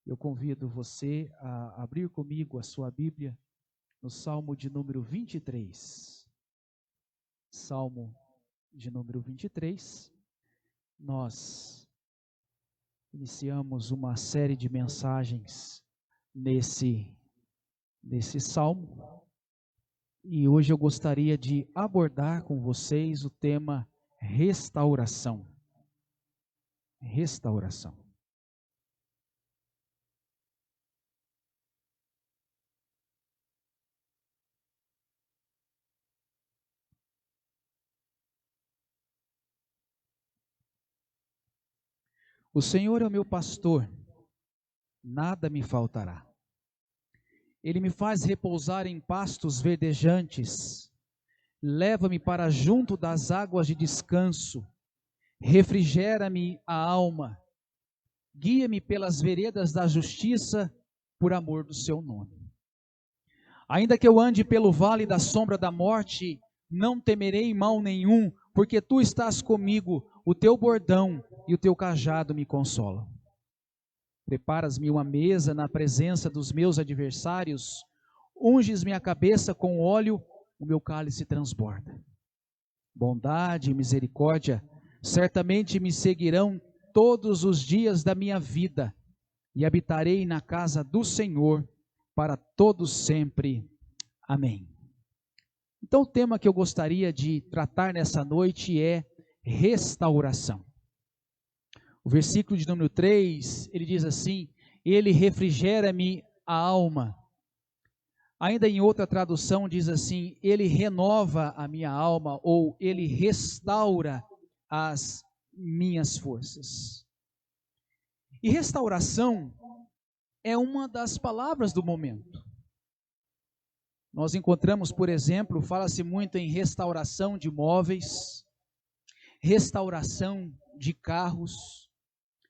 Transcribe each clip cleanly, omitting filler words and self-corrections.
Eu convido você a abrir comigo a sua Bíblia no Salmo de número 23. Salmo de número 23. Nós iniciamos uma série de mensagens nesse salmo. E hoje eu gostaria de abordar com vocês o tema restauração. Restauração. O Senhor é o meu pastor, nada me faltará. Ele me faz repousar em pastos verdejantes, leva-me para junto das águas de descanso, refrigera-me a alma, guia-me pelas veredas da justiça, por amor do seu nome. Ainda que eu ande pelo vale da sombra da morte, não temerei mal nenhum, porque tu estás comigo, o teu bordão e o teu cajado me consolam. Preparas-me uma mesa na presença dos meus adversários, unges minha cabeça com óleo, o meu cálice transborda. Bondade e misericórdia certamente me seguirão todos os dias da minha vida, e habitarei na casa do Senhor para todos sempre. Amém. Então o tema que eu gostaria de tratar nessa noite é restauração. O versículo de número 3, ele diz assim: ele refrigera-me a alma. Ainda em outra tradução diz assim: ele renova a minha alma, ou ele restaura as minhas forças. E restauração é uma das palavras do momento. Nós encontramos, por exemplo, fala-se muito em restauração de móveis, restauração de carros,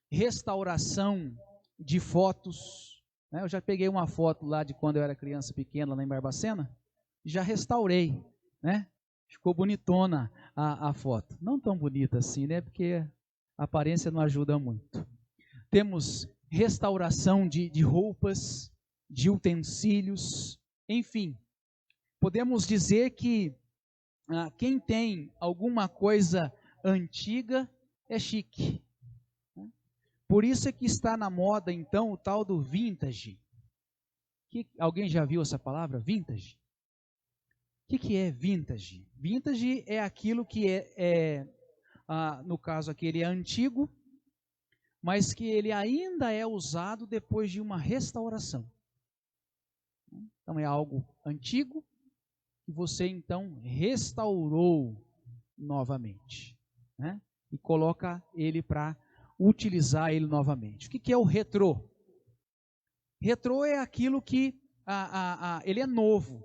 restauração de fotos. Eu já peguei uma foto lá de quando eu era criança pequena, lá em Barbacena, e já restaurei, né? Ficou bonitona a foto. Não tão bonita assim, né? Porque a aparência não ajuda muito. Temos restauração de roupas, de utensílios, enfim. Podemos dizer que quem tem alguma coisa antiga é chique. Por isso é que está na moda, então, o tal do vintage. Alguém já viu essa palavra, vintage? O que é vintage? Vintage é aquilo que no caso aqui, ele é antigo, mas que ele ainda é usado depois de uma restauração. Então é algo antigo que você então restaurou novamente, né? E coloca ele para utilizar ele novamente. O que é o retrô? Retrô é aquilo que ele é novo,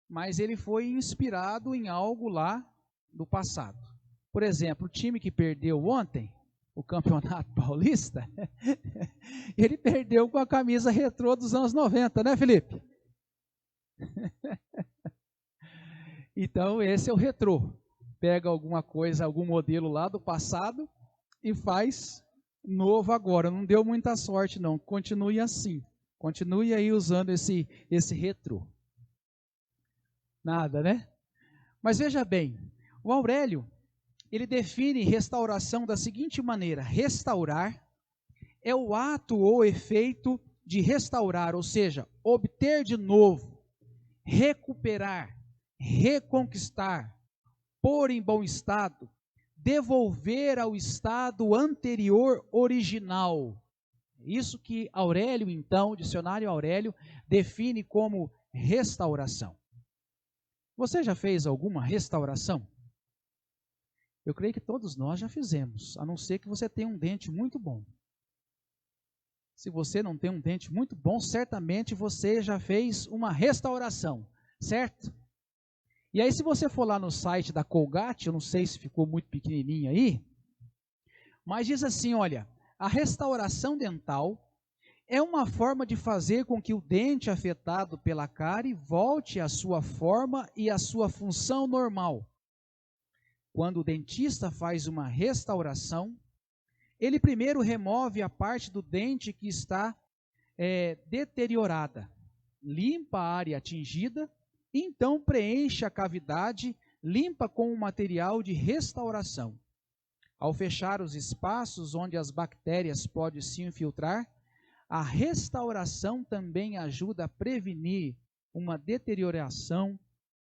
mas ele foi inspirado em algo lá do passado. Por exemplo, o time que perdeu ontem, o Campeonato Paulista, ele perdeu com a camisa retrô dos anos 90, né, Felipe? Então, esse é o retrô. Pega alguma coisa, algum modelo lá do passado e faz novo agora. Não deu muita sorte, não. Continue assim. Continue aí usando esse retrô. Nada, né? Mas veja bem, o Aurélio, ele define restauração da seguinte maneira: restaurar é o ato ou efeito de restaurar, ou seja, obter de novo, recuperar, reconquistar, pôr em bom estado, devolver ao estado anterior original. Isso que Aurélio, então, o dicionário Aurélio, define como restauração. Você já fez alguma restauração? Eu creio que todos nós já fizemos, a não ser que você tenha um dente muito bom. Se você não tem um dente muito bom, certamente você já fez uma restauração, certo? E aí, se você for lá no site da Colgate, eu não sei se ficou muito pequenininho aí, mas diz assim, olha, a restauração dental é uma forma de fazer com que o dente afetado pela cárie volte à sua forma e à sua função normal. Quando o dentista faz uma restauração, ele primeiro remove a parte do dente que está deteriorada. Limpa a área atingida, então preenche a cavidade, limpa com um material de restauração. Ao fechar os espaços onde as bactérias podem se infiltrar, a restauração também ajuda a prevenir uma deterioração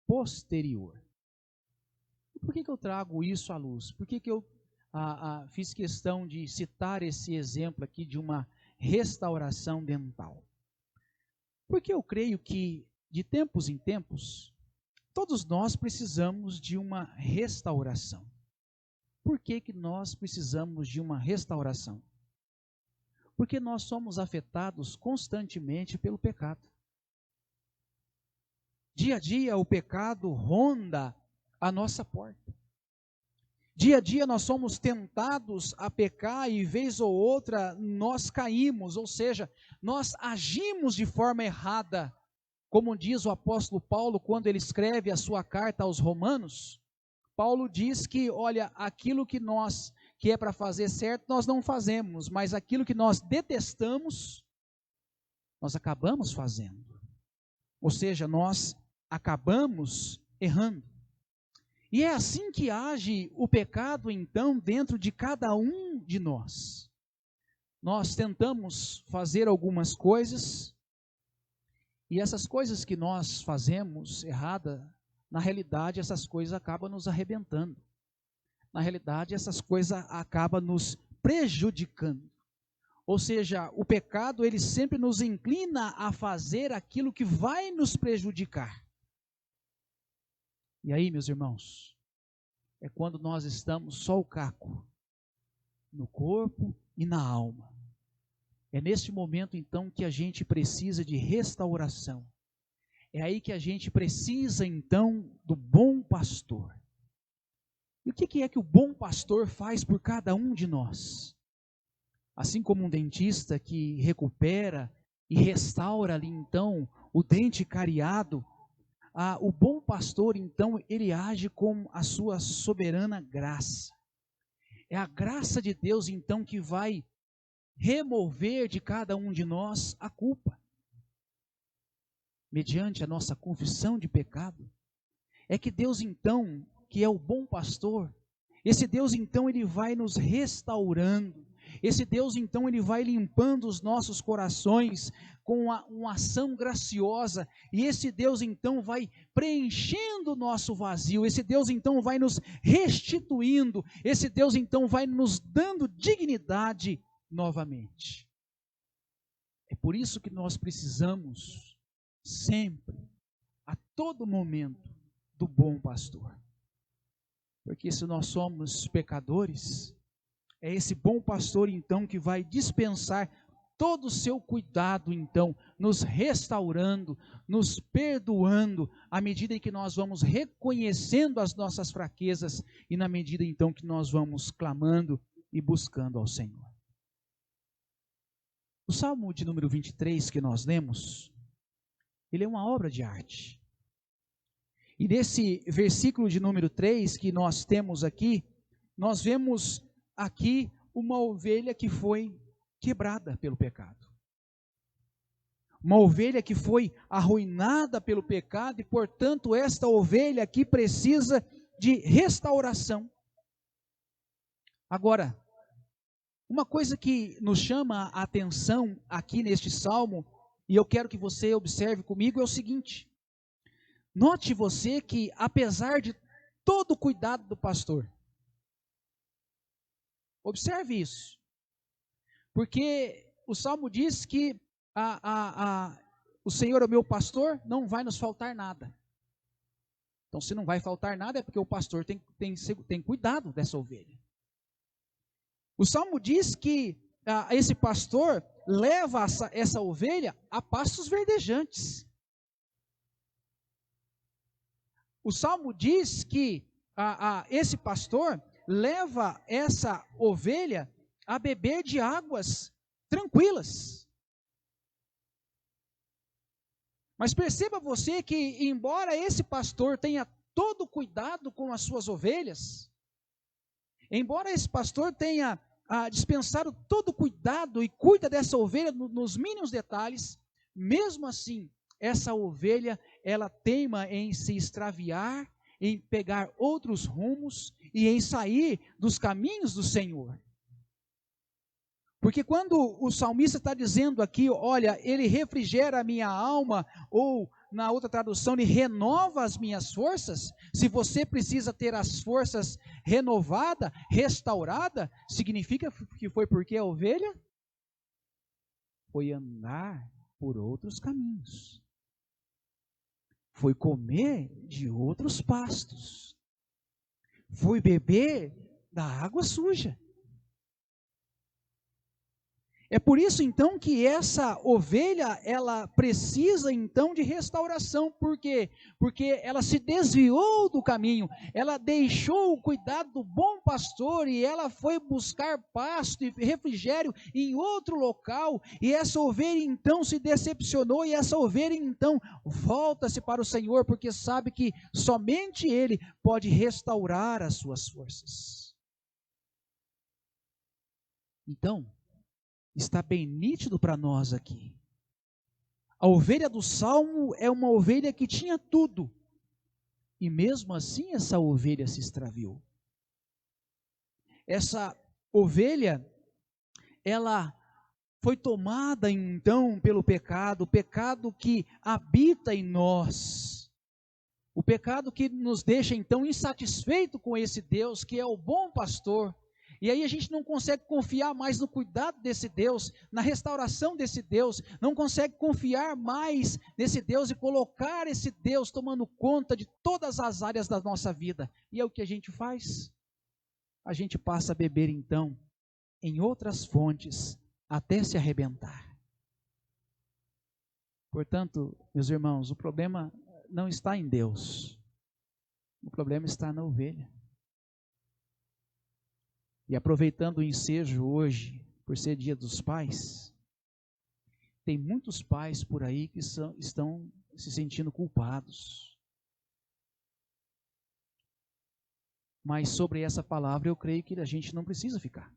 posterior. Por que eu trago isso à luz? Por que eu fiz questão de citar esse exemplo aqui de uma restauração dental? Porque eu creio que, de tempos em tempos, todos nós precisamos de uma restauração. Por que nós precisamos de uma restauração? Porque nós somos afetados constantemente pelo pecado. Dia a dia o pecado ronda a nossa porta. Dia a dia nós somos tentados a pecar e vez ou outra nós caímos, ou seja, nós agimos de forma errada. Como diz o apóstolo Paulo quando ele escreve a sua carta aos Romanos, Paulo diz que, olha, aquilo que é para fazer certo, nós não fazemos, mas aquilo que nós detestamos, nós acabamos fazendo. Ou seja, nós acabamos errando. E é assim que age o pecado, então, dentro de cada um de nós. Nós tentamos fazer algumas coisas, e essas coisas que nós fazemos errada, na realidade, essas coisas acabam nos arrebentando. Na realidade, essas coisas acabam nos prejudicando. Ou seja, o pecado, ele sempre nos inclina a fazer aquilo que vai nos prejudicar. E aí, meus irmãos, é quando nós estamos só o caco, no corpo e na alma. É neste momento, então, que a gente precisa de restauração. É aí que a gente precisa, então, do bom pastor. E o que é que o bom pastor faz por cada um de nós? Assim como um dentista que recupera e restaura ali, então, o dente cariado, o bom pastor, então, ele age com a sua soberana graça. É a graça de Deus, então, que vai remover de cada um de nós a culpa. Mediante a nossa confissão de pecado, é que Deus então, que é o bom pastor, esse Deus então ele vai nos restaurando, esse Deus então ele vai limpando os nossos corações com uma ação graciosa, e esse Deus então vai preenchendo o nosso vazio, esse Deus então vai nos restituindo, esse Deus então vai nos dando dignidade novamente. É por isso que nós precisamos sempre, a todo momento, do bom pastor. Porque se nós somos pecadores, é esse bom pastor então que vai dispensar todo o seu cuidado então, nos restaurando, nos perdoando, à medida em que nós vamos reconhecendo as nossas fraquezas e na medida então que nós vamos clamando e buscando ao Senhor. O Salmo de número 23 que nós lemos, ele é uma obra de arte. E nesse versículo de número 3 que nós temos aqui, nós vemos aqui uma ovelha que foi quebrada pelo pecado. Uma ovelha que foi arruinada pelo pecado e, portanto, esta ovelha aqui precisa de restauração. Agora, uma coisa que nos chama a atenção aqui neste salmo, e eu quero que você observe comigo, é o seguinte: note você que, apesar de todo o cuidado do pastor, observe isso, porque o salmo diz que o Senhor é o meu pastor, não vai nos faltar nada. Então, se não vai faltar nada, é porque o pastor tem cuidado dessa ovelha. O salmo diz que esse pastor leva essa ovelha a pastos verdejantes. O salmo diz que esse pastor leva essa ovelha a beber de águas tranquilas. Mas perceba você que, embora esse pastor tenha todo cuidado com as suas ovelhas, embora esse pastor tenha dispensado todo cuidado e cuida dessa ovelha nos mínimos detalhes, mesmo assim, essa ovelha, ela teima em se extraviar, em pegar outros rumos e em sair dos caminhos do Senhor. Porque quando o salmista está dizendo aqui, olha, ele refrigera a minha alma, ou na outra tradução, ele renova as minhas forças. Se você precisa ter as forças renovadas, restauradas, significa que foi porque a ovelha foi andar por outros caminhos. Foi comer de outros pastos. Foi beber da água suja. É por isso então que essa ovelha, ela precisa então de restauração. Por quê? Porque ela se desviou do caminho, ela deixou o cuidado do bom pastor e ela foi buscar pasto e refrigério em outro local, e essa ovelha então se decepcionou, e essa ovelha então volta-se para o Senhor, porque sabe que somente Ele pode restaurar as suas forças. Então, está bem nítido para nós aqui. A ovelha do Salmo é uma ovelha que tinha tudo, e mesmo assim essa ovelha se extraviou. Essa ovelha, ela foi tomada então pelo pecado, o pecado que habita em nós, o pecado que nos deixa então insatisfeito com esse Deus que é o bom pastor. E aí a gente não consegue confiar mais no cuidado desse Deus, na restauração desse Deus, não consegue confiar mais nesse Deus e colocar esse Deus tomando conta de todas as áreas da nossa vida. E é o que a gente faz? A gente passa a beber então em outras fontes até se arrebentar. Portanto, meus irmãos, o problema não está em Deus, o problema está na ovelha. E aproveitando o ensejo hoje, por ser dia dos pais, tem muitos pais por aí que estão se sentindo culpados. Mas sobre essa palavra eu creio que a gente não precisa ficar.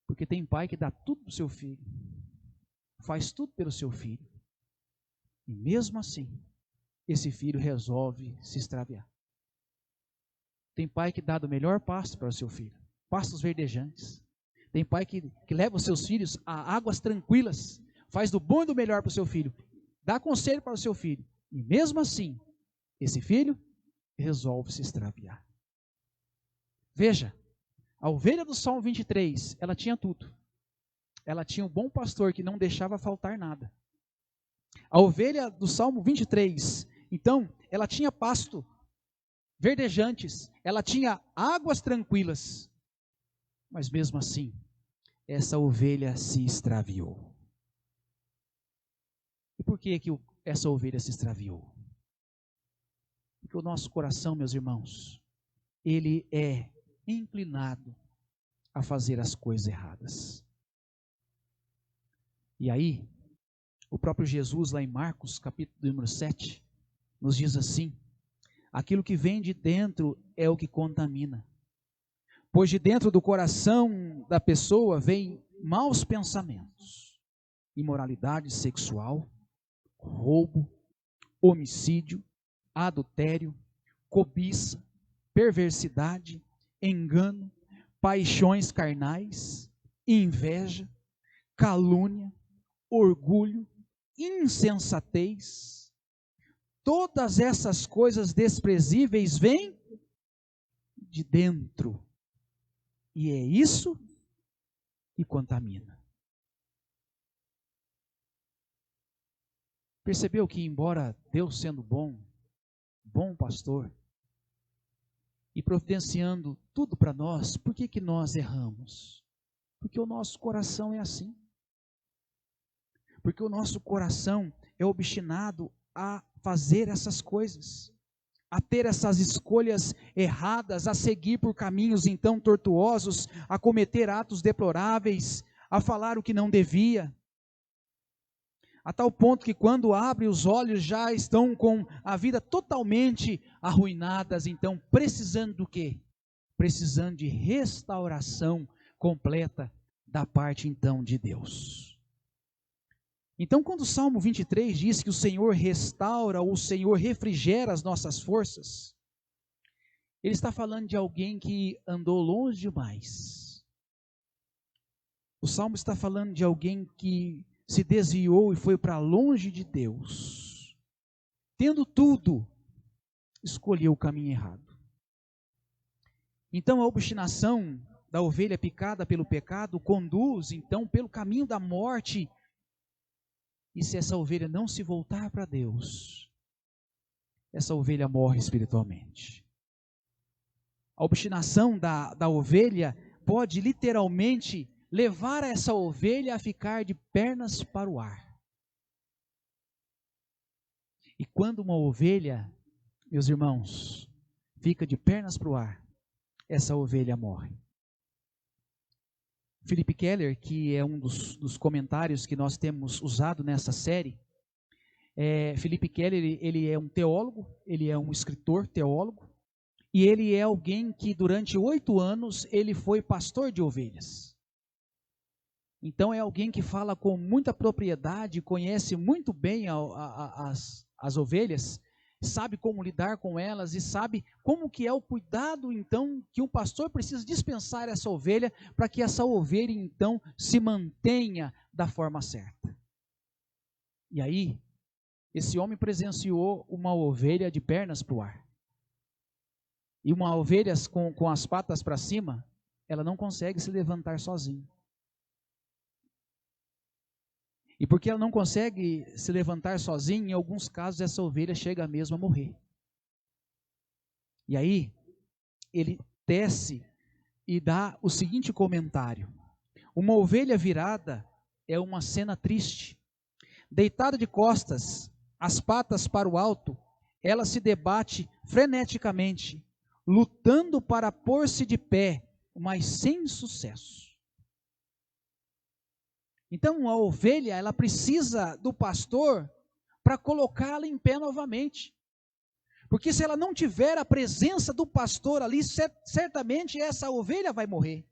Porque tem pai que dá tudo para o seu filho, faz tudo pelo seu filho. E mesmo assim, esse filho resolve se extraviar. Tem pai que dá do melhor pasto para o seu filho, pastos verdejantes. Tem pai que leva os seus filhos a águas tranquilas, faz do bom e do melhor para o seu filho, dá conselho para o seu filho. E mesmo assim, esse filho resolve se extraviar. Veja, a ovelha do Salmo 23, ela tinha tudo. Ela tinha um bom pastor que não deixava faltar nada. A ovelha do Salmo 23, então, ela tinha pasto verdejantes, ela tinha águas tranquilas, mas mesmo assim, essa ovelha se extraviou. E por que essa ovelha se extraviou? Porque o nosso coração, meus irmãos, ele é inclinado a fazer as coisas erradas. E aí, o próprio Jesus, lá em Marcos, capítulo número 7, nos diz assim: aquilo que vem de dentro é o que contamina. Pois de dentro do coração da pessoa vem maus pensamentos, imoralidade sexual, roubo, homicídio, adultério, cobiça, perversidade, engano, paixões carnais, inveja, calúnia, orgulho, insensatez. Todas essas coisas desprezíveis vêm de dentro. E é isso que contamina. Percebeu que, embora Deus sendo bom pastor, e providenciando tudo para nós, por que nós erramos? Porque o nosso coração é assim. Porque o nosso coração é obstinado a fazer essas coisas, a ter essas escolhas erradas, a seguir por caminhos então tortuosos, a cometer atos deploráveis, a falar o que não devia, a tal ponto que quando abre os olhos já estão com a vida totalmente arruinadas, então precisando do quê? precisando de restauração completa da parte então de Deus. Então, quando o Salmo 23 diz que o Senhor restaura, ou o Senhor refrigera as nossas forças, ele está falando de alguém que andou longe demais. O Salmo está falando de alguém que se desviou e foi para longe de Deus. Tendo tudo, escolheu o caminho errado. Então, a obstinação da ovelha picada pelo pecado conduz, então, pelo caminho da morte. E se essa ovelha não se voltar para Deus, essa ovelha morre espiritualmente. A obstinação da ovelha pode literalmente levar essa ovelha a ficar de pernas para o ar. E quando uma ovelha, meus irmãos, fica de pernas para o ar, essa ovelha morre. Philip Keller, que é um dos comentários que nós temos usado nessa série, Philip Keller, ele é um teólogo, ele é um escritor teólogo, e ele é alguém que durante 8 anos ele foi pastor de ovelhas. Então é alguém que fala com muita propriedade, conhece muito bem as ovelhas, sabe como lidar com elas e sabe como que é o cuidado então que um pastor precisa dispensar essa ovelha para que essa ovelha então se mantenha da forma certa. E aí, esse homem presenciou uma ovelha de pernas para o ar. E uma ovelha com as patas para cima, ela não consegue se levantar sozinha. E porque ela não consegue se levantar sozinha, em alguns casos essa ovelha chega mesmo a morrer. E aí, ele desce e dá o seguinte comentário: uma ovelha virada é uma cena triste. Deitada de costas, as patas para o alto, ela se debate freneticamente, lutando para pôr-se de pé, mas sem sucesso. Então a ovelha, ela precisa do pastor para colocá-la em pé novamente. Porque se ela não tiver a presença do pastor ali, certamente essa ovelha vai morrer.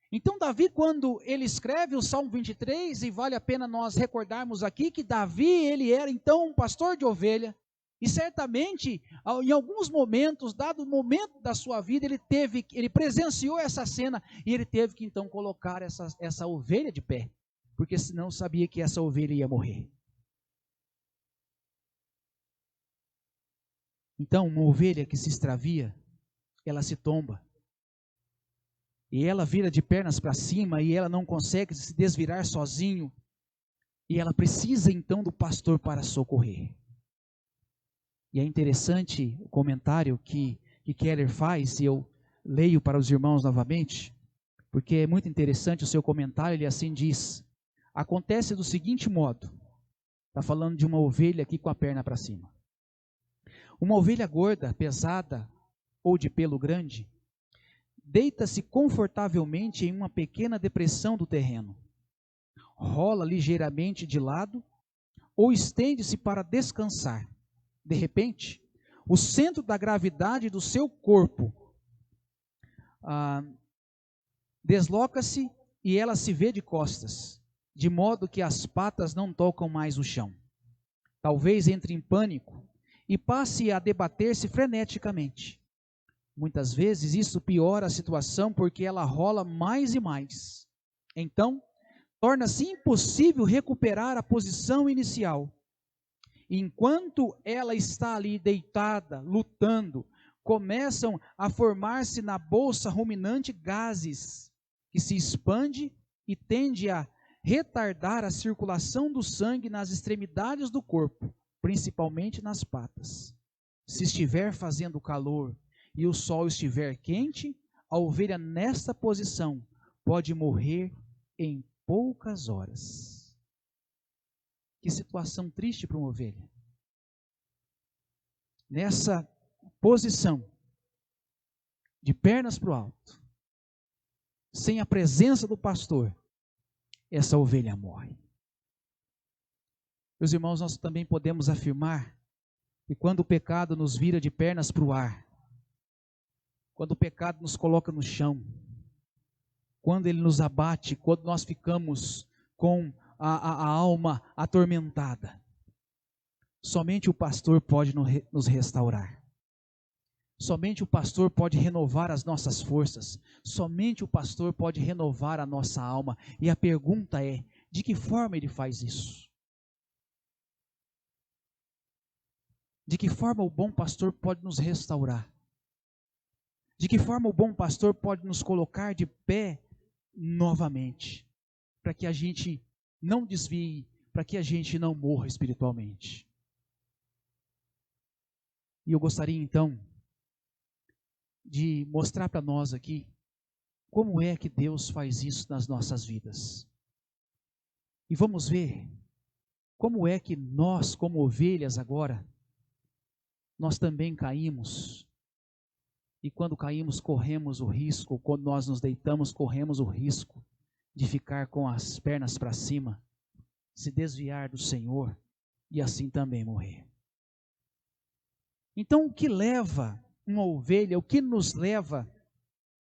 Então Davi, quando ele escreve o Salmo 23, e vale a pena nós recordarmos aqui que Davi, ele era então um pastor de ovelha, e certamente, em alguns momentos, dado o momento da sua vida, ele presenciou essa cena, e ele teve que então colocar essa ovelha de pé, porque senão sabia que essa ovelha ia morrer. Então, uma ovelha que se extravia, ela se tomba, e ela vira de pernas para cima, e ela não consegue se desvirar sozinho, e ela precisa então do pastor para socorrer. E é interessante o comentário que Keller faz, e eu leio para os irmãos novamente, porque é muito interessante o seu comentário. Ele assim diz: acontece do seguinte modo, está falando de uma ovelha aqui com a perna para cima. Uma ovelha gorda, pesada ou de pelo grande, deita-se confortavelmente em uma pequena depressão do terreno, rola ligeiramente de lado ou estende-se para descansar. De repente, o centro da gravidade do seu corpo desloca-se e ela se vê de costas, de modo que as patas não tocam mais o chão. Talvez entre em pânico e passe a debater-se freneticamente. Muitas vezes isso piora a situação porque ela rola mais e mais. Então, torna-se impossível recuperar a posição inicial. Enquanto ela está ali deitada, lutando, começam a formar-se na bolsa ruminante gases, que se expande e tende a retardar a circulação do sangue nas extremidades do corpo, principalmente nas patas. Se estiver fazendo calor e o sol estiver quente, a ovelha nesta posição pode morrer em poucas horas. Que situação triste para uma ovelha. Nessa posição, de pernas para o alto, sem a presença do pastor, essa ovelha morre. Meus irmãos, nós também podemos afirmar que quando o pecado nos vira de pernas para o ar, quando o pecado nos coloca no chão, quando ele nos abate, quando nós ficamos com a alma atormentada. Somente o pastor pode nos restaurar. Somente o pastor pode renovar as nossas forças. Somente o pastor pode renovar a nossa alma. E a pergunta é, de que forma ele faz isso? De que forma o bom pastor pode nos restaurar? De que forma o bom pastor pode nos colocar de pé novamente? Para que a gente não desvie, para que a gente não morra espiritualmente. E eu gostaria então de mostrar para nós aqui como é que Deus faz isso nas nossas vidas. E vamos ver como é que nós, como ovelhas agora, nós também caímos. E quando caímos, corremos o risco, quando nós nos deitamos, corremos o risco de ficar com as pernas para cima, se desviar do Senhor e assim também morrer. Então, o que leva uma ovelha, o que nos leva,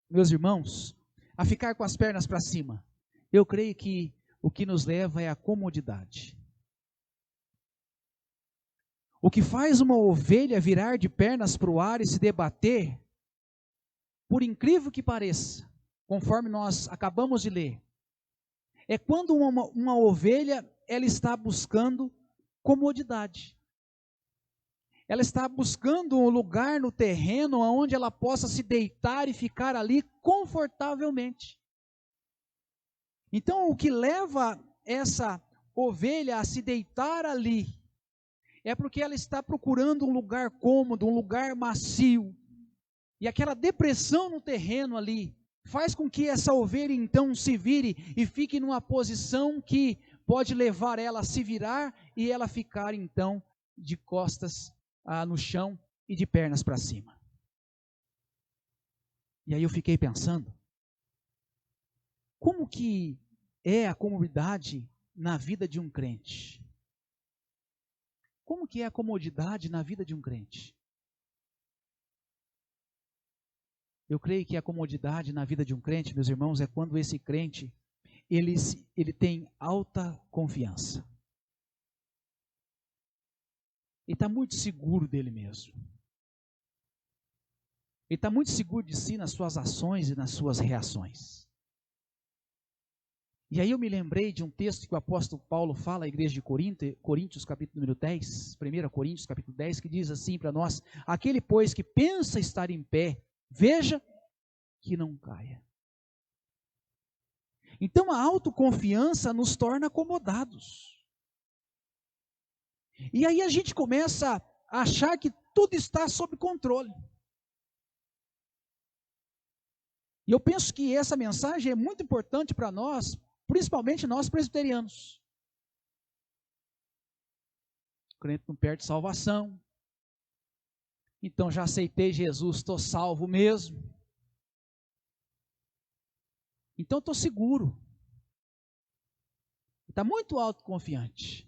meus irmãos, a ficar com as pernas para cima? Eu creio que o que nos leva é a comodidade. O que faz uma ovelha virar de pernas para o ar e se debater, por incrível que pareça, conforme nós acabamos de ler, é quando uma ovelha, ela está buscando comodidade. Ela está buscando um lugar no terreno onde ela possa se deitar e ficar ali confortavelmente. Então, o que leva essa ovelha a se deitar ali, é porque ela está procurando um lugar cômodo, um lugar macio. E aquela depressão no terreno ali, faz com que essa ovelha então se vire e fique numa posição que pode levar ela a se virar e ela ficar então de costas no chão e de pernas para cima. E aí eu fiquei pensando, como que é a comodidade na vida de um crente? Como que é a comodidade na vida de um crente? Eu creio que a comodidade na vida de um crente, meus irmãos, é quando esse crente, ele tem alta confiança. Ele está muito seguro dele mesmo. Ele está muito seguro de si nas suas ações e nas suas reações. E aí eu me lembrei de um texto que o apóstolo Paulo fala à igreja de Coríntios, capítulo número 10, 1 Coríntios, capítulo 10, que diz assim para nós: aquele, pois, que pensa estar em pé, veja que não caia. Então a autoconfiança nos torna acomodados. E aí a gente começa a achar que tudo está sob controle. E eu penso que essa mensagem é muito importante para nós, principalmente nós presbiterianos. O crente não perde salvação. Então já aceitei Jesus, estou salvo mesmo. Então estou seguro. Está muito autoconfiante.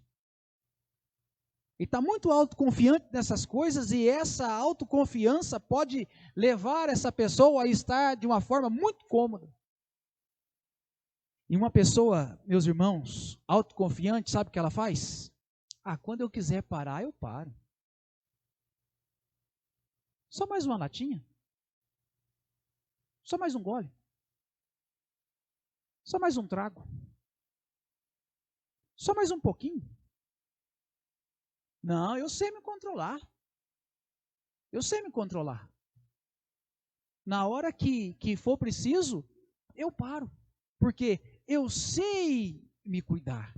Ele está muito autoconfiante nessas coisas e essa autoconfiança pode levar essa pessoa a estar de uma forma muito cômoda. E uma pessoa, meus irmãos, autoconfiante, sabe o que ela faz? Quando eu quiser parar, eu paro. Só mais uma latinha? Só mais um gole? Só mais um trago? Só mais um pouquinho? Não, eu sei me controlar. Eu sei me controlar. Na hora que for preciso, eu paro. Porque eu sei me cuidar.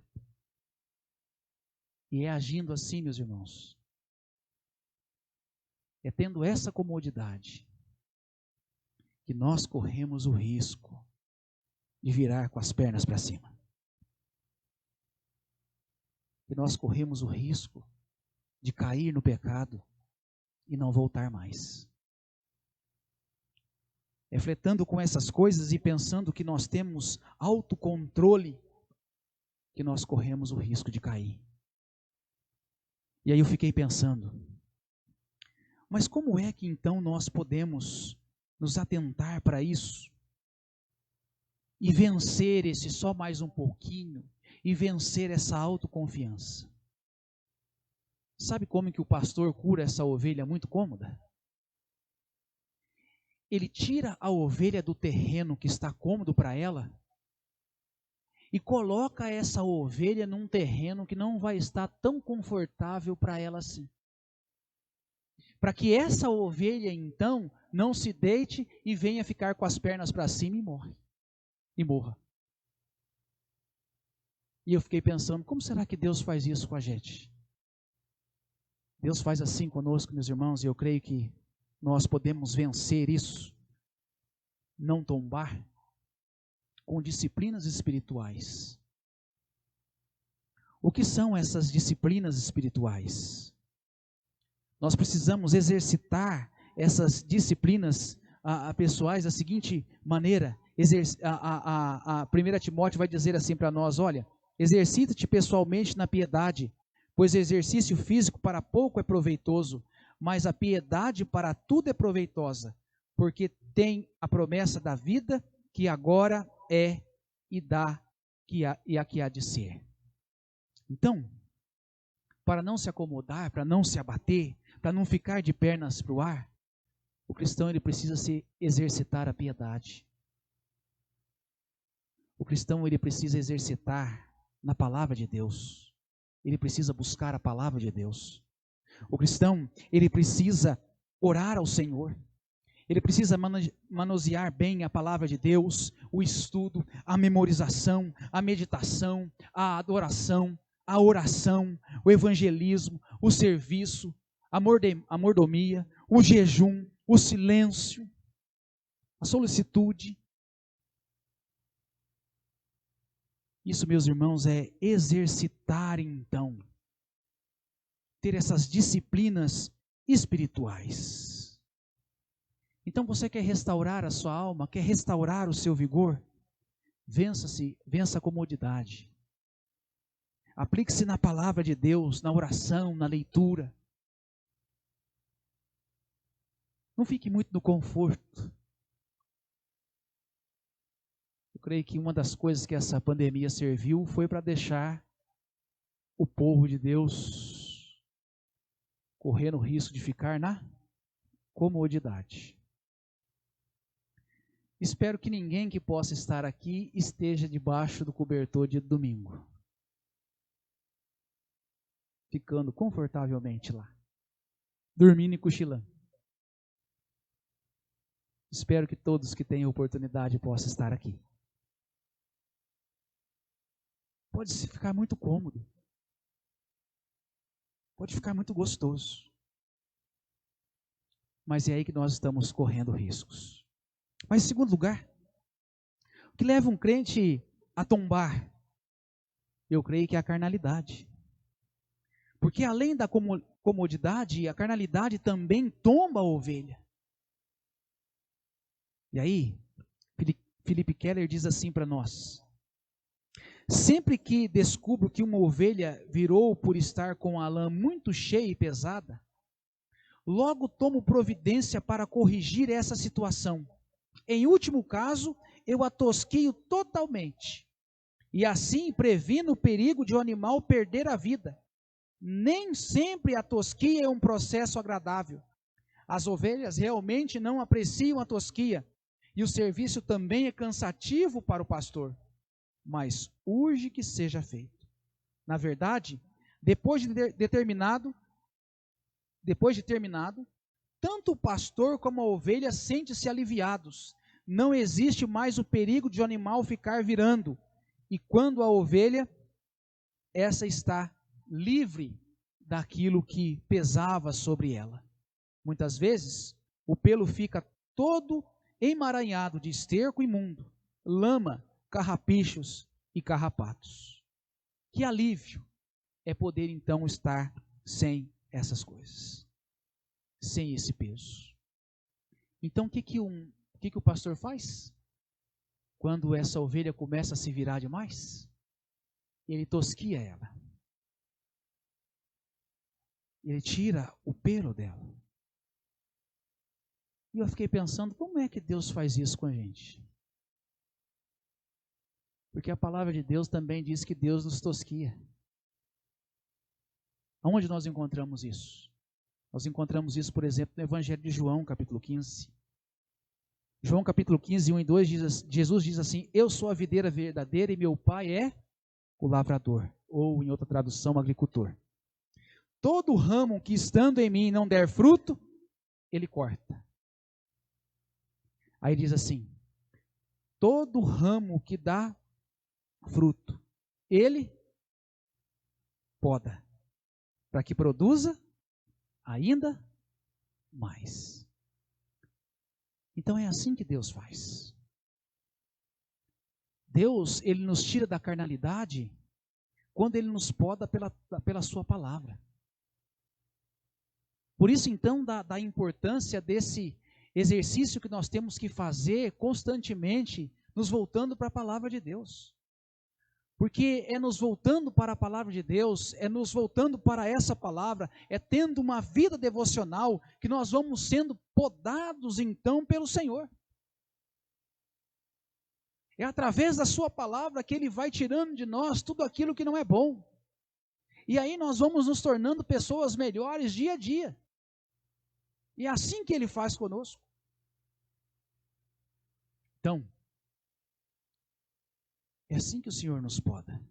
E é agindo assim, meus irmãos. É tendo essa comodidade que nós corremos o risco de virar com as pernas para cima. Que nós corremos o risco de cair no pecado e não voltar mais. Refletando com essas coisas e pensando que nós temos autocontrole, que nós corremos o risco de cair. E aí eu fiquei pensando, mas como é que então nós podemos nos atentar para isso e vencer esse só mais um pouquinho e vencer essa autoconfiança. Sabe como que o pastor cura essa ovelha muito cômoda? Ele tira a ovelha do terreno que está cômodo para ela e coloca essa ovelha num terreno que não vai estar tão confortável para ela assim. Para que essa ovelha, então, não se deite e venha ficar com as pernas para cima e morra. E eu fiquei pensando, como será que Deus faz isso com a gente? Deus faz assim conosco, meus irmãos, e eu creio que nós podemos vencer isso, não tombar, com disciplinas espirituais. O que são essas disciplinas espirituais? Nós precisamos exercitar essas disciplinas pessoais da seguinte maneira. A 1 Timóteo vai dizer assim para nós, olha, exercita-te pessoalmente na piedade, pois o exercício físico para pouco é proveitoso, mas a piedade para tudo é proveitosa, porque tem a promessa da vida que agora é e a que há de ser. Então, para não se acomodar, para não se abater, para não ficar de pernas para o ar, o cristão ele precisa se exercitar a piedade. O cristão ele precisa exercitar na palavra de Deus. Ele precisa buscar a palavra de Deus. O cristão ele precisa orar ao Senhor. Ele precisa manusear bem a palavra de Deus, o estudo, a memorização, a meditação, a adoração, a oração, o evangelismo, o serviço, a mordomia, o jejum, o silêncio, a solicitude. Isso, meus irmãos, é exercitar então, ter essas disciplinas espirituais. Então você quer restaurar a sua alma, quer restaurar o seu vigor? Vença a comodidade. Aplique-se na palavra de Deus, na oração, na leitura. Não fique muito no conforto. Eu creio que uma das coisas que essa pandemia serviu foi para deixar o povo de Deus correndo o risco de ficar na comodidade. Espero que ninguém que possa estar aqui esteja debaixo do cobertor de domingo, ficando confortavelmente lá, dormindo e cochilando. Espero que todos que tenham oportunidade possam estar aqui. Pode ficar muito cômodo, pode ficar muito gostoso, mas é aí que nós estamos correndo riscos. Mas em segundo lugar, o que leva um crente a tombar, eu creio que é a carnalidade. Porque além da comodidade, a carnalidade também tomba a ovelha. E aí, Philip Keller diz assim para nós: sempre que descubro que uma ovelha virou por estar com a lã muito cheia e pesada, logo tomo providência para corrigir essa situação. Em último caso, eu a tosqueio totalmente, e assim previno o perigo de o animal perder a vida. Nem sempre a tosquia é um processo agradável. As ovelhas realmente não apreciam a tosquia, e o serviço também é cansativo para o pastor, mas urge que seja feito. Na verdade, depois de terminado, tanto o pastor como a ovelha sentem-se aliviados. Não existe mais o perigo de o animal ficar virando. E quando a ovelha, essa está livre daquilo que pesava sobre ela. Muitas vezes, o pelo fica todo emaranhado de esterco imundo, lama, carrapichos e carrapatos. Que alívio é poder então estar sem essas coisas, sem esse peso. Então o que o pastor faz? Quando essa ovelha começa a se virar demais, ele tosquia ela. Ele tira o pelo dela. E eu fiquei pensando, como é que Deus faz isso com a gente? Porque a palavra de Deus também diz que Deus nos tosquia. Aonde nós encontramos isso? Nós encontramos isso, por exemplo, no Evangelho de João, capítulo 15. João capítulo 15, 1 e 2, Jesus diz assim: eu sou a videira verdadeira e meu pai é o lavrador. Ou, em outra tradução, agricultor. Todo ramo que estando em mim não der fruto, ele corta. Aí diz assim: todo ramo que dá fruto, ele poda, para que produza ainda mais. Então é assim que Deus faz. Deus, Ele nos tira da carnalidade quando Ele nos poda pela sua palavra. Por isso então da importância desse exercício que nós temos que fazer constantemente, nos voltando para a palavra de Deus. Porque é nos voltando para a palavra de Deus, é nos voltando para essa palavra, é tendo uma vida devocional que nós vamos sendo podados então pelo Senhor. É através da sua palavra que Ele vai tirando de nós tudo aquilo que não é bom. E aí nós vamos nos tornando pessoas melhores dia a dia. E é assim que Ele faz conosco. Então, é assim que o Senhor nos poda.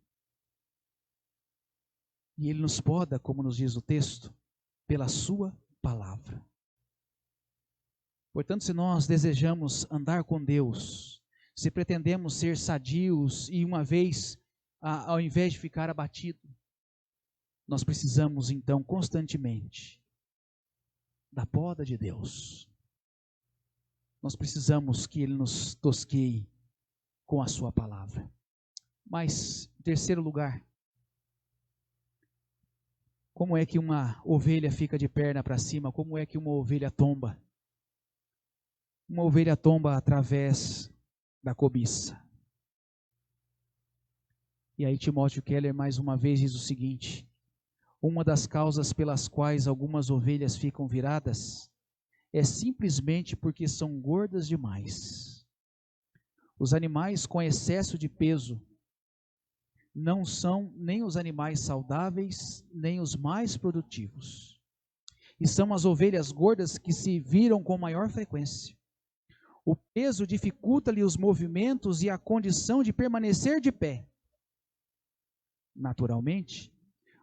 E Ele nos poda, como nos diz o texto, pela sua palavra. Portanto, se nós desejamos andar com Deus, se pretendemos ser sadios e uma vez, ao invés de ficar abatido, nós precisamos então constantemente da poda de Deus. Nós precisamos que Ele nos tosqueie com a sua palavra. Mas, em terceiro lugar, como é que uma ovelha fica de perna para cima? Como é que uma ovelha tomba? Uma ovelha tomba através da cobiça. E aí Timóteo Keller mais uma vez diz o seguinte: uma das causas pelas quais algumas ovelhas ficam viradas é simplesmente porque são gordas demais. Os animais com excesso de peso não são nem os animais saudáveis, nem os mais produtivos. E são as ovelhas gordas que se viram com maior frequência. O peso dificulta-lhe os movimentos e a condição de permanecer de pé. Naturalmente,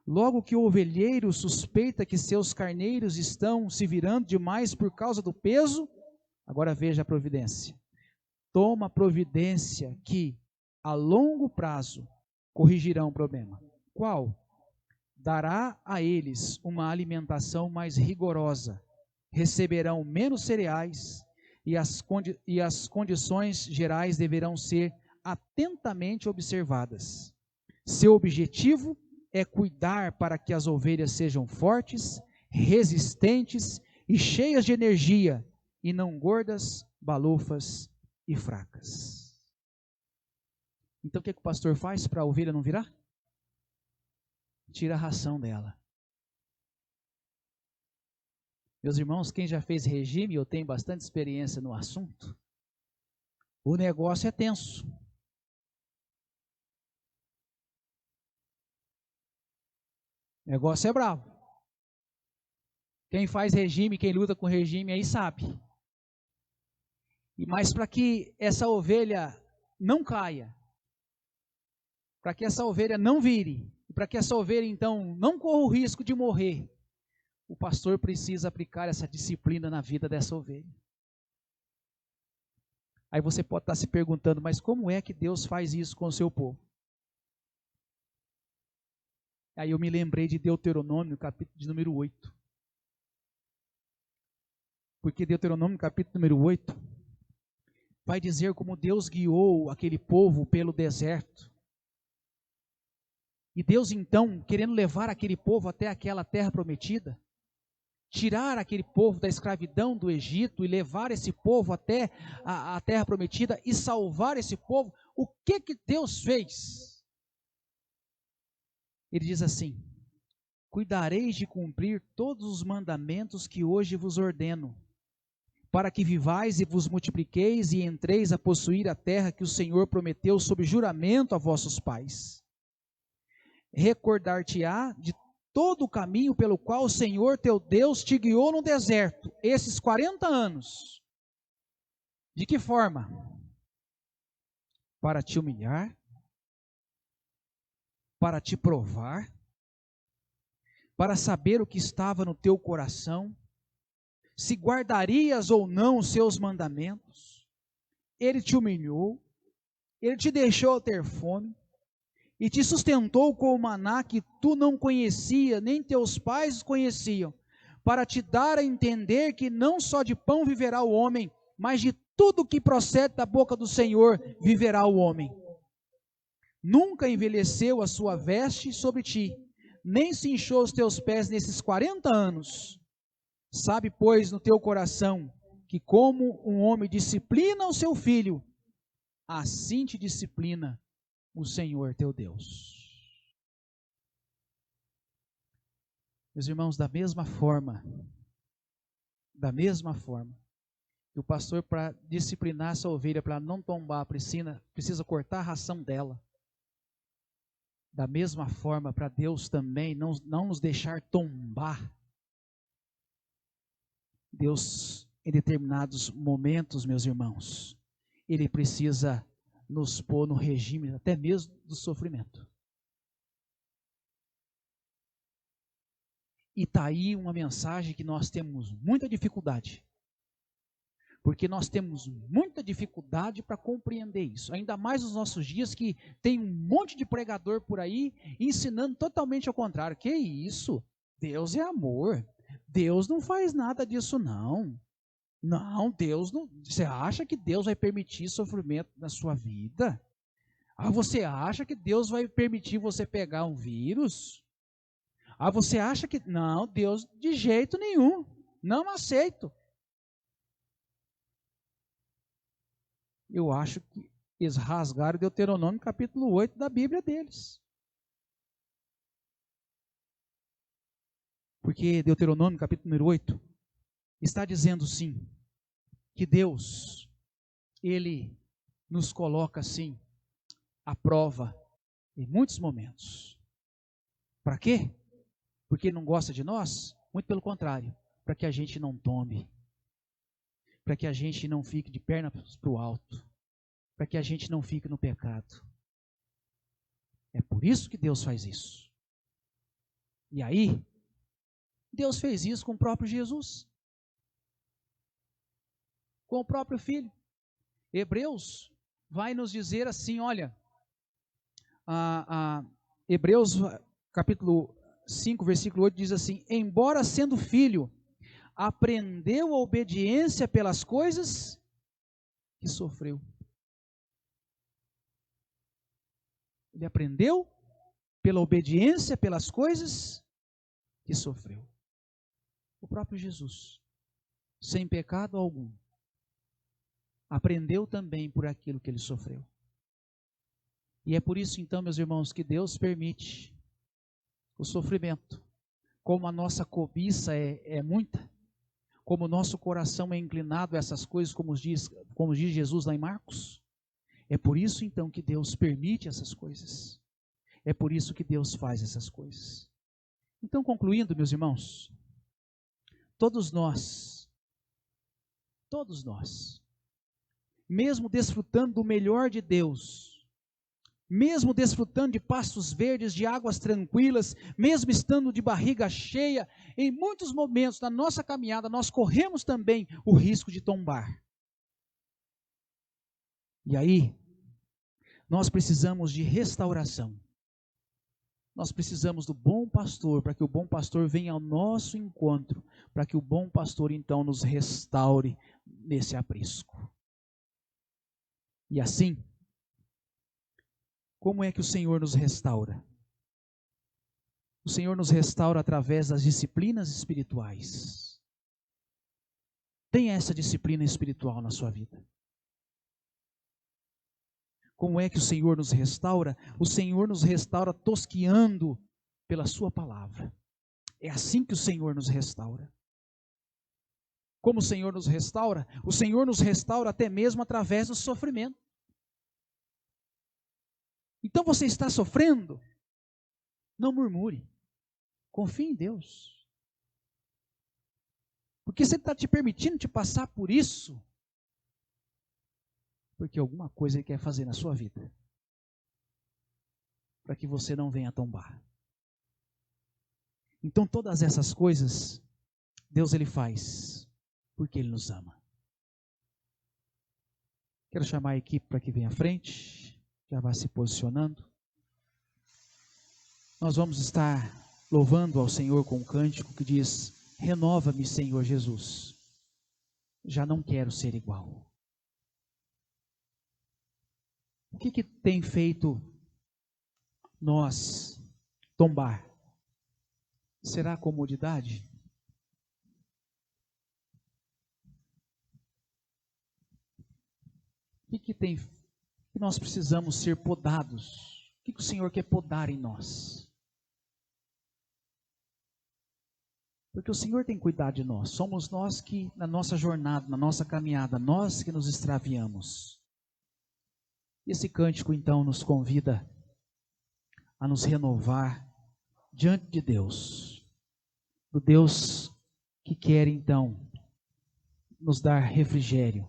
logo que o ovelheiro suspeita que seus carneiros estão se virando demais por causa do peso, agora veja a providência. Toma providência que, a longo prazo, corrigirão o problema. Qual? Dará a eles uma alimentação mais rigorosa, receberão menos cereais e as condições gerais deverão ser atentamente observadas. Seu objetivo é cuidar para que as ovelhas sejam fortes, resistentes e cheias de energia, e não gordas, balofas e fracas. Então o que o pastor faz para a ovelha não virar? Tira a ração dela. Meus irmãos, quem já fez regime, eu tenho bastante experiência no assunto, o negócio é tenso. O negócio é bravo. Quem faz regime, quem luta com regime aí sabe. Mas para que essa ovelha não caia, para que essa ovelha não vire, para que essa ovelha então não corra o risco de morrer, o pastor precisa aplicar essa disciplina na vida dessa ovelha. Aí você pode estar se perguntando, mas como é que Deus faz isso com o seu povo? Aí eu me lembrei de Deuteronômio, capítulo de número 8. Porque Deuteronômio, capítulo número 8, vai dizer como Deus guiou aquele povo pelo deserto. E Deus então, querendo levar aquele povo até aquela terra prometida, tirar aquele povo da escravidão do Egito e levar esse povo até a terra prometida e salvar esse povo, o que Deus fez? Ele diz assim: cuidareis de cumprir todos os mandamentos que hoje vos ordeno, para que vivais e vos multipliqueis e entreis a possuir a terra que o Senhor prometeu sob juramento a vossos pais. Recordar-te-á de todo o caminho pelo qual o Senhor teu Deus te guiou no deserto, esses 40 anos. De que forma? Para te humilhar, para te provar, para saber o que estava no teu coração, se guardarias ou não os seus mandamentos. Ele te humilhou, ele te deixou ter fome, e te sustentou com o maná que tu não conhecia, nem teus pais conheciam, para te dar a entender que não só de pão viverá o homem, mas de tudo que procede da boca do Senhor viverá o homem. Nunca envelheceu a sua veste sobre ti, nem se inchou os teus pés nesses 40 anos. Sabe, pois, no teu coração, que como um homem disciplina o seu filho, assim te disciplina o Senhor teu Deus. Meus irmãos, da mesma forma que o pastor, para disciplinar essa ovelha, para não tombar a precisa cortar a ração dela. Da mesma forma, para Deus também não nos deixar tombar. Deus, em determinados momentos, meus irmãos, Ele precisa nos pôr no regime até mesmo do sofrimento. E está aí uma mensagem que nós temos muita dificuldade. Porque nós temos muita dificuldade para compreender isso. Ainda mais nos nossos dias, que tem um monte de pregador por aí ensinando totalmente ao contrário. Que isso? Deus é amor. Deus não faz nada disso, não. Não, Deus não. Você acha que Deus vai permitir sofrimento na sua vida? Ah, você acha que Deus vai permitir você pegar um vírus? Ah, você acha que... Não, Deus de jeito nenhum. Não aceito. Eu acho que eles rasgaram Deuteronômio capítulo 8 da Bíblia deles. Porque Deuteronômio capítulo número 8 está dizendo sim, que Deus, Ele nos coloca assim, à prova, em muitos momentos. Para quê? Porque Ele não gosta de nós? Muito pelo contrário, para que a gente não tome. Para que a gente não fique de perna para o alto, para que a gente não fique no pecado. É por isso que Deus faz isso. E aí, Deus fez isso com o próprio Jesus, com o próprio Filho. Hebreus vai nos dizer assim, olha, Hebreus capítulo 5, versículo 8 diz assim: embora sendo filho, aprendeu a obediência pelas coisas que sofreu. Ele aprendeu pela obediência pelas coisas que sofreu. O próprio Jesus, sem pecado algum, aprendeu também por aquilo que ele sofreu. E é por isso então, meus irmãos, que Deus permite o sofrimento. Como a nossa cobiça é muita, como o nosso coração é inclinado a essas coisas, como diz Jesus lá em Marcos, é por isso então que Deus permite essas coisas. É por isso que Deus faz essas coisas. Então, concluindo, meus irmãos, todos nós, mesmo desfrutando do melhor de Deus, mesmo desfrutando de pastos verdes, de águas tranquilas, mesmo estando de barriga cheia, em muitos momentos da nossa caminhada, nós corremos também o risco de tombar. E aí, nós precisamos de restauração. Nós precisamos do bom pastor, para que o bom pastor venha ao nosso encontro, para que o bom pastor então nos restaure nesse aprisco. E assim, como é que o Senhor nos restaura? O Senhor nos restaura através das disciplinas espirituais. Tenha essa disciplina espiritual na sua vida. Como é que o Senhor nos restaura? O Senhor nos restaura tosqueando pela sua palavra. É assim que o Senhor nos restaura. Como o Senhor nos restaura? O Senhor nos restaura até mesmo através do sofrimento. Então você está sofrendo? Não murmure. Confie em Deus. Porque você está te permitindo te passar por isso, porque alguma coisa Ele quer fazer na sua vida, para que você não venha tombar. Então todas essas coisas, Deus Ele faz, porque Ele nos ama. Quero chamar a equipe para que venha à frente, já vai se posicionando. Nós vamos estar louvando ao Senhor com um cântico que diz: renova-me, Senhor Jesus, já não quero ser igual. O que tem feito nós tombar? Será a comodidade? O que tem que nós precisamos ser podados? O que o Senhor quer podar em nós? Porque o Senhor tem cuidado de nós. Somos nós que, na nossa jornada, na nossa caminhada, nós que nos extraviamos. Esse cântico, então, nos convida a nos renovar diante de Deus. Do Deus que quer, então, nos dar refrigério.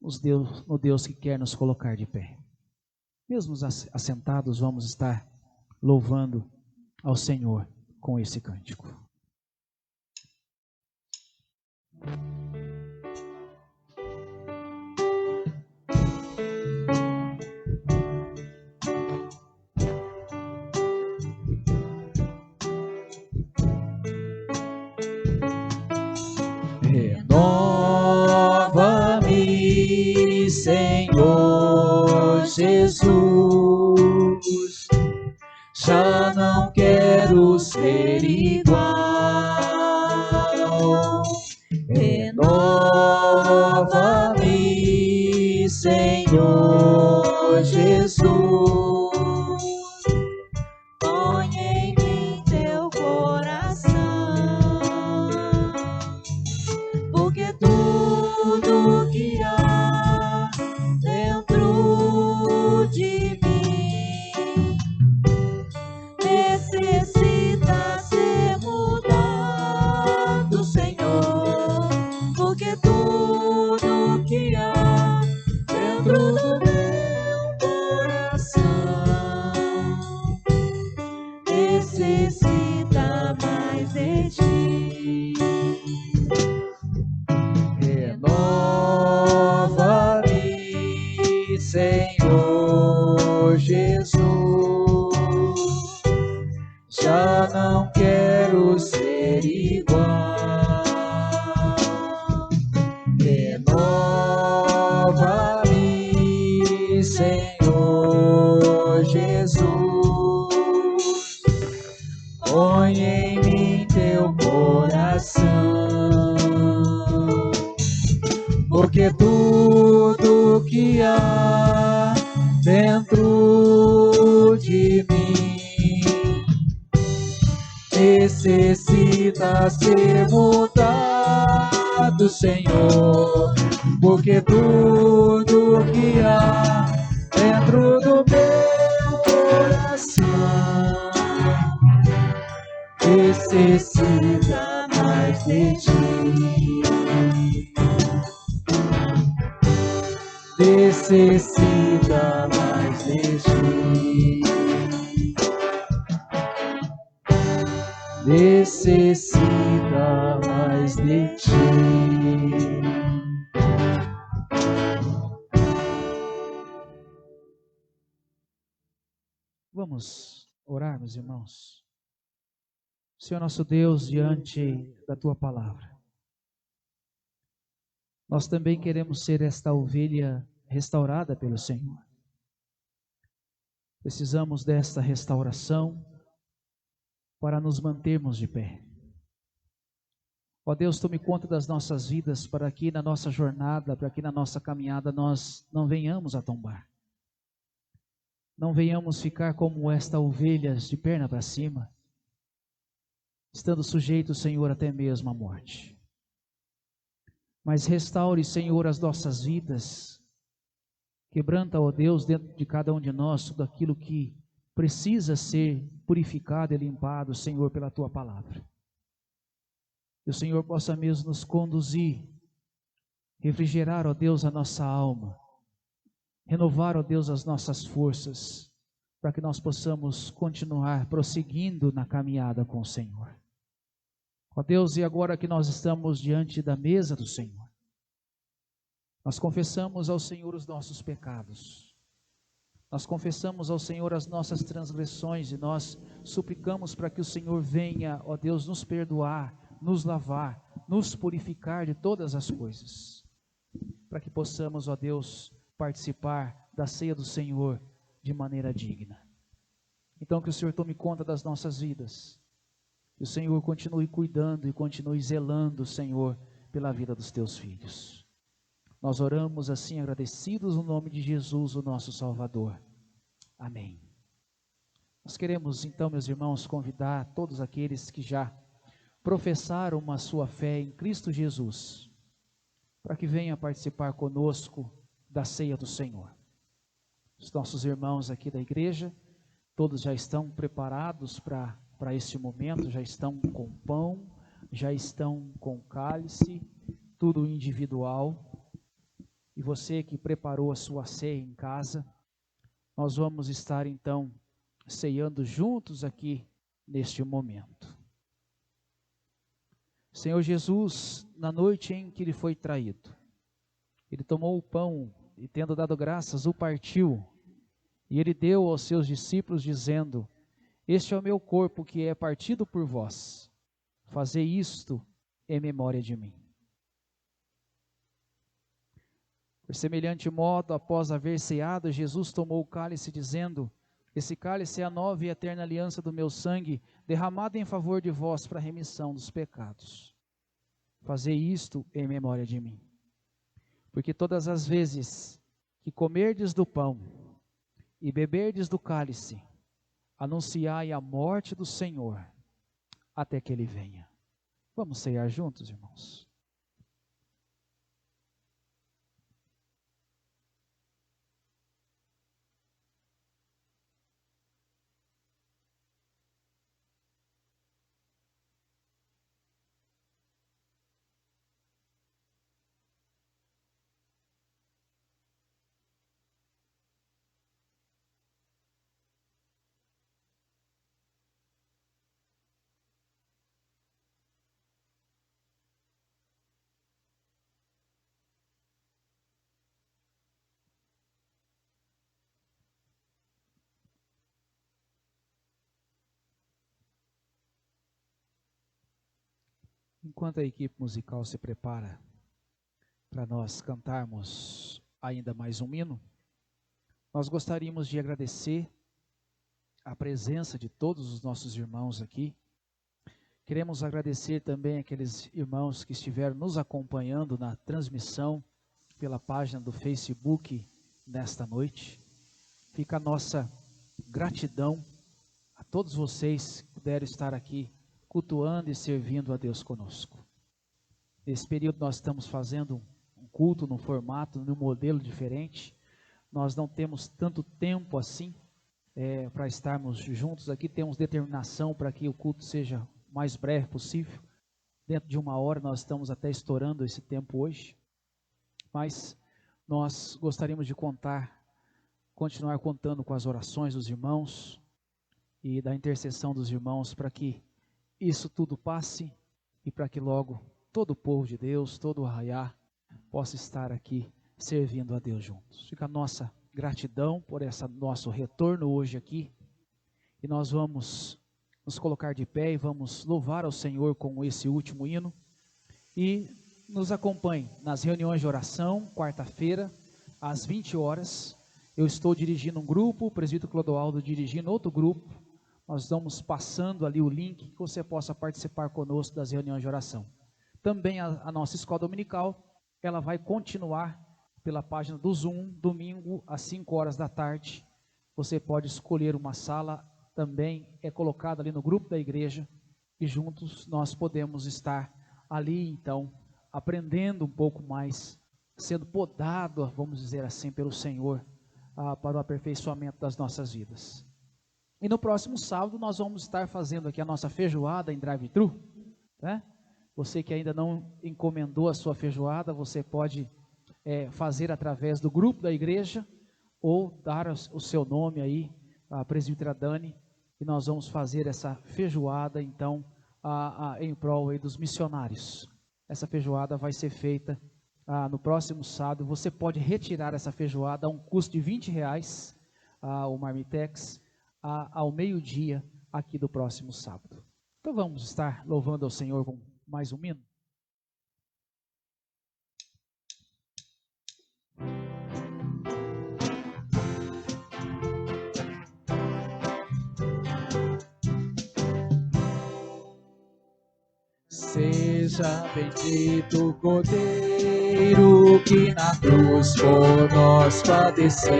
No Deus que quer nos colocar de pé. Mesmo assentados, vamos estar louvando ao Senhor com esse cântico. Renova-me, Senhor Jesus, já não quero ser igual. Renova-me, Senhor Jesus, põe em mim teu coração, porque tudo que há dentro de mim necessita ser mudado, Senhor, porque tudo que há dentro do meu coração necessita mais de ti. Renova-me, Senhor Jesus, já não quero ser igual. Renova-me, Senhor Jesus, põe em mim teu coração, porque tudo que há dentro de mim necessita ser mudado, Senhor, porque tudo que há dentro do meu coração necessita mais de ti. Necessita mais de ti. Necessita mais de ti. Vamos orar, meus irmãos. Senhor nosso Deus, diante da Tua palavra, nós também queremos ser esta ovelha restaurada pelo Senhor. Precisamos desta restauração para nos mantermos de pé. Ó Deus, tome conta das nossas vidas para que na nossa jornada, para que na nossa caminhada nós não venhamos a tombar. Não venhamos ficar como esta ovelhas de perna para cima, estando sujeitos, Senhor, até mesmo à morte. mas restaure, Senhor, as nossas vidas. Quebranta, ó Deus, dentro de cada um de nós tudo aquilo que precisa ser purificado e limpado, Senhor, pela Tua palavra. Que o Senhor possa mesmo nos conduzir, refrigerar, ó Deus, a nossa alma, renovar, ó Deus, as nossas forças, para que nós possamos continuar prosseguindo na caminhada com o Senhor. Ó Deus, e agora que nós estamos diante da mesa do Senhor, nós confessamos ao Senhor os nossos pecados, nós confessamos ao Senhor as nossas transgressões e nós suplicamos para que o Senhor venha, ó Deus, nos perdoar, nos lavar, nos purificar de todas as coisas, para que possamos, ó Deus, participar da ceia do Senhor de maneira digna. Então que o Senhor tome conta das nossas vidas, que o Senhor continue cuidando e continue zelando, Senhor, pela vida dos Teus filhos. Nós oramos assim agradecidos no nome de Jesus, o nosso Salvador. Amém. Nós queremos então, meus irmãos, convidar todos aqueles que já professaram uma sua fé em Cristo Jesus, para que venham participar conosco da ceia do Senhor. Os nossos irmãos aqui da igreja, todos já estão preparados para este momento, já estão com pão, já estão com cálice, tudo individual. E você que preparou a sua ceia em casa, nós vamos estar então ceando juntos aqui neste momento. Senhor Jesus, na noite em que Ele foi traído, Ele tomou o pão e, tendo dado graças, o partiu, e Ele deu aos seus discípulos, dizendo: este é o meu corpo que é partido por vós, fazei isto em memória de mim. Por semelhante modo, após haver ceado, Jesus tomou o cálice, dizendo: esse cálice é a nova e eterna aliança do meu sangue, derramado em favor de vós para a remissão dos pecados. Fazei isto em memória de mim. Porque todas as vezes que comerdes do pão e beberdes do cálice, anunciai a morte do Senhor, até que Ele venha. Vamos ceiar juntos, irmãos? Enquanto a equipe musical se prepara para nós cantarmos ainda mais um hino, nós gostaríamos de agradecer a presença de todos os nossos irmãos aqui. Queremos agradecer também aqueles irmãos que estiveram nos acompanhando na transmissão pela página do Facebook nesta noite. Fica a nossa gratidão a todos vocês que puderam estar aqui cultuando e servindo a Deus conosco. Nesse período nós estamos fazendo um culto num formato, num modelo diferente. Nós não temos tanto tempo assim para estarmos juntos aqui. Temos determinação para que o culto seja o mais breve possível. Dentro de 1 hora nós estamos até estourando esse tempo hoje. Mas nós gostaríamos de continuar contando com as orações dos irmãos e da intercessão dos irmãos para que isso tudo passe e para que logo todo o povo de Deus, todo o arraiá, possa estar aqui servindo a Deus juntos. Fica a nossa gratidão por esse nosso retorno hoje aqui, e nós vamos nos colocar de pé e vamos louvar ao Senhor com esse último hino. E nos acompanhe nas reuniões de oração, quarta-feira, às 20 horas. Eu estou dirigindo um grupo, o presbítero Clodoaldo dirigindo outro grupo. Nós estamos passando ali o link que você possa participar conosco das reuniões de oração. Também a nossa escola dominical, ela vai continuar pela página do Zoom, domingo às 5 horas da tarde. Você pode escolher uma sala, também é colocada ali no grupo da igreja, e juntos nós podemos estar ali então, aprendendo um pouco mais, sendo podado, vamos dizer assim, pelo Senhor, para o aperfeiçoamento das nossas vidas. E no próximo sábado nós vamos estar fazendo aqui a nossa feijoada em drive-thru, né? Você que ainda não encomendou a sua feijoada, você pode fazer através do grupo da igreja, ou dar o seu nome aí, a presbítera Dani, e nós vamos fazer essa feijoada, então, em prol aí dos missionários. Essa feijoada vai ser feita no próximo sábado. Você pode retirar essa feijoada a um custo de R$20, o Marmitex, ao meio-dia, aqui do próximo sábado. Então vamos estar louvando ao Senhor com mais um hino. Seja bendito o Cordeiro que na cruz por nós padeceu.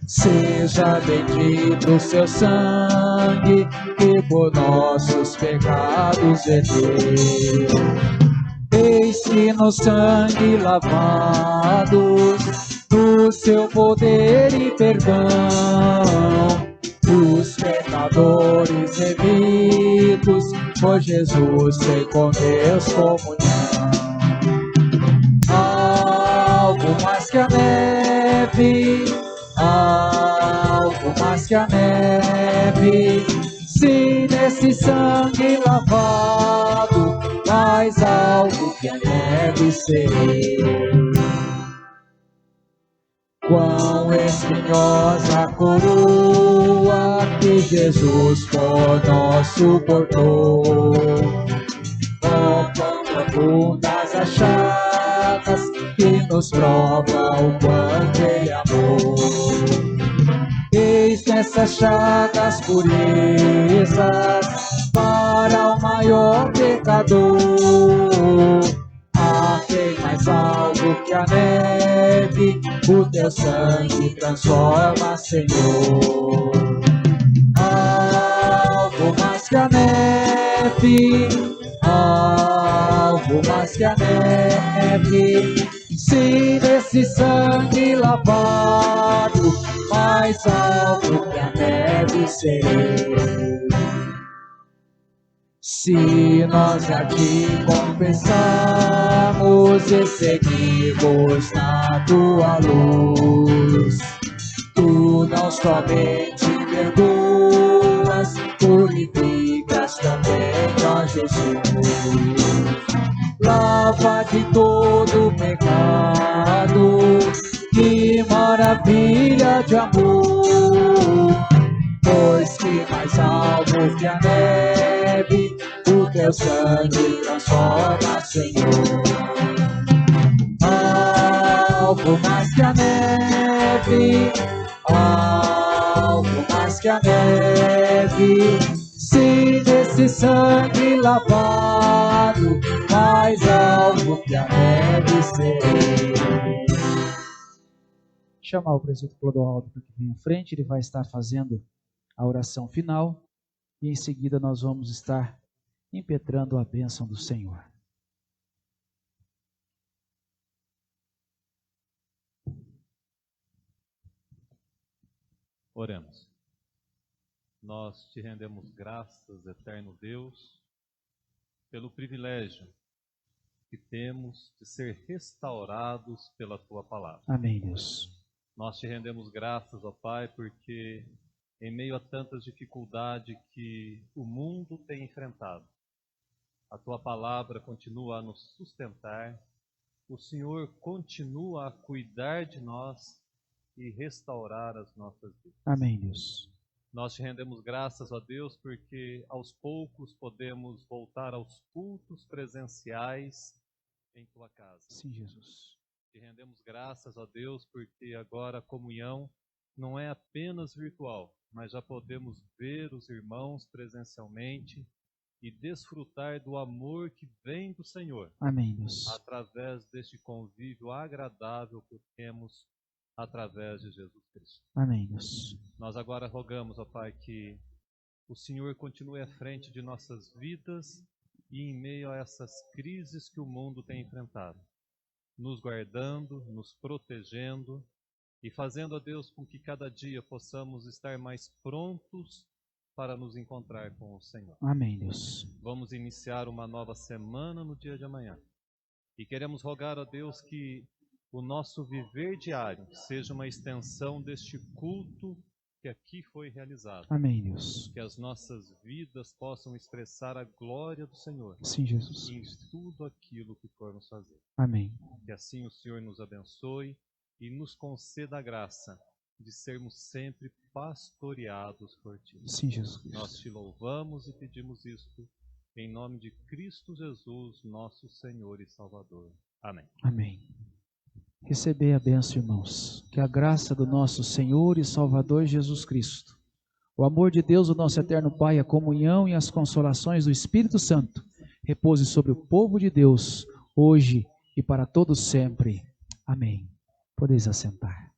Seja bendito o seu sangue que por nossos pecados verteu. Eis que no sangue lavados do seu poder e perdão, os pecadores remidos, por Jesus tem com Deus comunhão. Algo mais que a neve, algo mais que a neve, se nesse sangue lavado, mais algo que a neve serei. Quão espinhosa a coroa que Jesus por nós suportou, quão profundas as chagas que nos prova o quanto Ele amou. Eis nessas chagas purezas para o maior pecador. Tem mais algo que a neve, o teu sangue transforma, Senhor. Algo mais que a neve, algo mais que a neve, se nesse sangue lavado, mais algo que a neve serei. Se nós aqui confessarmos e seguirmos na tua luz, tu não somente perdoas, purificas também, ó Jesus. Lava de todo pecado, que maravilha de amor, pois que mais algo que a neve, o teu sangue transforma, Senhor. Algo mais que a neve, algo mais que a neve, se desse sangue lavado, mais algo que a neve serei. Chamar o presbítero Clodoaldo para que venha à frente, ele vai estar fazendo a oração final e em seguida nós vamos estar impetrando a bênção do Senhor. Oremos. Nós te rendemos graças, eterno Deus, pelo privilégio que temos de ser restaurados pela tua palavra. Amém, Deus. Nós te rendemos graças, ó Pai, porque em meio a tantas dificuldades que o mundo tem enfrentado, a tua palavra continua a nos sustentar, o Senhor continua a cuidar de nós e restaurar as nossas vidas. Amém, Deus. Nós te rendemos graças, ó Deus, porque aos poucos podemos voltar aos cultos presenciais em tua casa. Sim, Jesus. Te rendemos graças, ó Deus, porque agora a comunhão não é apenas virtual, mas já podemos ver os irmãos presencialmente e desfrutar do amor que vem do Senhor. Amém, Deus. Através deste convívio agradável que temos através de Jesus Cristo. Amém, Deus. Nós agora rogamos, ó Pai, que o Senhor continue à frente de nossas vidas e em meio a essas crises que o mundo tem enfrentado, nos guardando, nos protegendo e fazendo, ó Deus, com que cada dia possamos estar mais prontos para nos encontrar com o Senhor. Amém, Deus. Vamos iniciar uma nova semana no dia de amanhã. E queremos rogar a Deus que o nosso viver diário seja uma extensão deste culto que aqui foi realizado. Amém, Deus. Que as nossas vidas possam expressar a glória do Senhor Sim, Jesus. em tudo aquilo que formos fazer. Amém. Que assim o Senhor nos abençoe e nos conceda a graça de sermos sempre pastoreados por Ti. Sim, Jesus. Nós Te louvamos e pedimos isto em nome de Cristo Jesus, nosso Senhor e Salvador. Amém. Amém. Recebei a bênção, irmãos. Que a graça do nosso Senhor e Salvador Jesus Cristo, o amor de Deus, o nosso eterno Pai, a comunhão e as consolações do Espírito Santo repouse sobre o povo de Deus, hoje e para todos sempre. Amém. Podeis assentar.